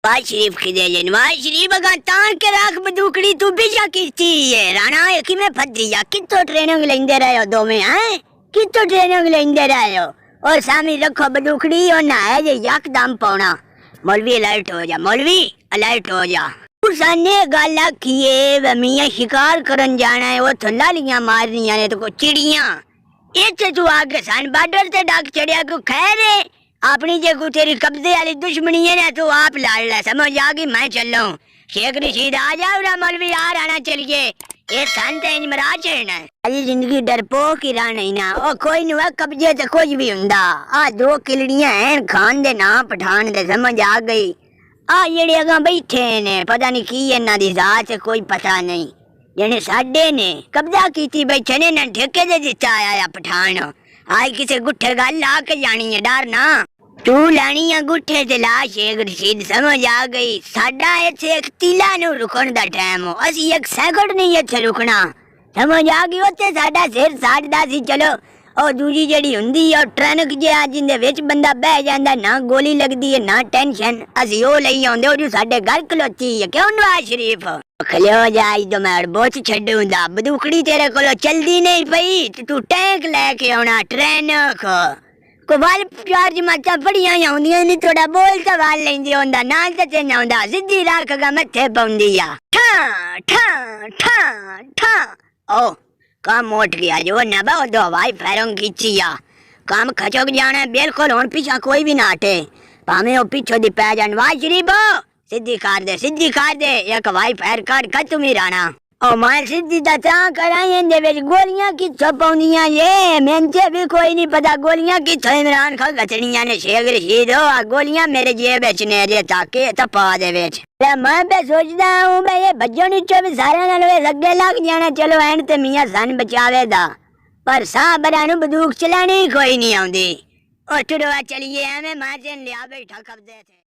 نواز شریف کدے جے نواز شریف اگاں تان کے راکھ بدوکڑی تو بیجا کیتی ہے رانا یکی میں پھدریا کتوں ٹریننگ لیندے رہے ہو دو میں ہیں کتوں ٹریننگ لیندے رہے ہو اور سامنے رکھو بدوکڑی اور نہ ہے جے یک دم پونا مولوی الرٹ ہو جا مولوی الرٹ ہو جا سانے گل آکھیے میاں شکار کرن جانا ہے وہ تو لالیاں مارنیاں نے تو کو چڑیاں ایتھے تو آگے سان بارڈر تے ڈاک چڑیا کو خیر ہے اپنی جے کو تیری قبضے والی دشمنی ہے نا تو آپ لڑ لے سمجھ آ گئی میں چلوں شیخ رشید آ جاؤ نا مولوی آ رانا چلیے یہ سن تے انج مرا چڑنا ہے اجی زندگی ڈرپوک ہی رہنا ہی نا او کوئی نہ قبضے تے کچھ بھی ہوندا آ دو کلڑیاں ہیں کھان دے نا پٹھان دے سمجھ آ گئی آ جڑے اگاں بیٹھے نے پتہ نہیں کی انہاں دی ذات سے کوئی پتہ نہیں جنے ساڈے نے قبضہ کیتی بیٹھے نے نہ ٹھیکے دے دتا آیا پٹھان آئی کسے گٹھے گل لا کے جانی ہے ڈر نہ تو لانی ہے گٹھے تے لا شیخ رشید سمجھ آ گئی ساڈا ایتھے ایک تیلا نو رکن دا ٹائم ہو اسی ایک سیکنڈ نہیں ایتھے رکنا سمجھ آ گئی اوتے ساڈا سر ساڑدا سی چلو او دوجی جڑی ہوندی او ٹرینک جہا جندے وچ بندہ بہ جاندا نہ گولی لگدی ہے نہ ٹینشن اسی او لئی آوندے او جو ساڈے گھر کھلوتی ہے کیوں نواز شریف کھلو جائی تو میں بوچ چھڈوں دا بدوکڑی تیرے کولو چلدی نہیں پئی تو ٹینک لے کے آونا ٹرینک کو وال چارج مچا پڑیاں ہوندیاں نہیں تھوڑا بول تے وال لیندی ہوندا نال تے تے نہ ہوندا سیدھی راکھ گا متھے پوندی آ ٹھاں ٹھاں ٹھاں ٹھاں او کام اٹھ گیا جو نہ با دو وائی فیرنگ کیتی آ کام کھچک جانا ہے بالکل ہن پیچھا کوئی بھی نہ ہٹے پاویں او پیچھے دی پے جان نواز شریف سیدھی کر دے ایک وائی فائر کر ختم ہی رانا او میں سیدھی دا تاں کرائیں دے وچ گولیاں کتھوں پوندیاں یہ مینتے بھی کوئی نہیں پتہ گولیاں کتھوں عمران خان گچنیاں نے شیخ رشید گولیاں میرے جیب وچ نے جے تاکہ تپا دے وچ میں پہ سوچدا ہوں بھئی یہ بجو نیچے بھی سارے نال لگے لگ جانا چلو این تے میاں سن بچاوے دا پر ساں بڑا نو بندوق چلانی کوئی نہیں آوندی او ٹروا چلیے ایویں میں تے لیا بیٹھا قبضے تے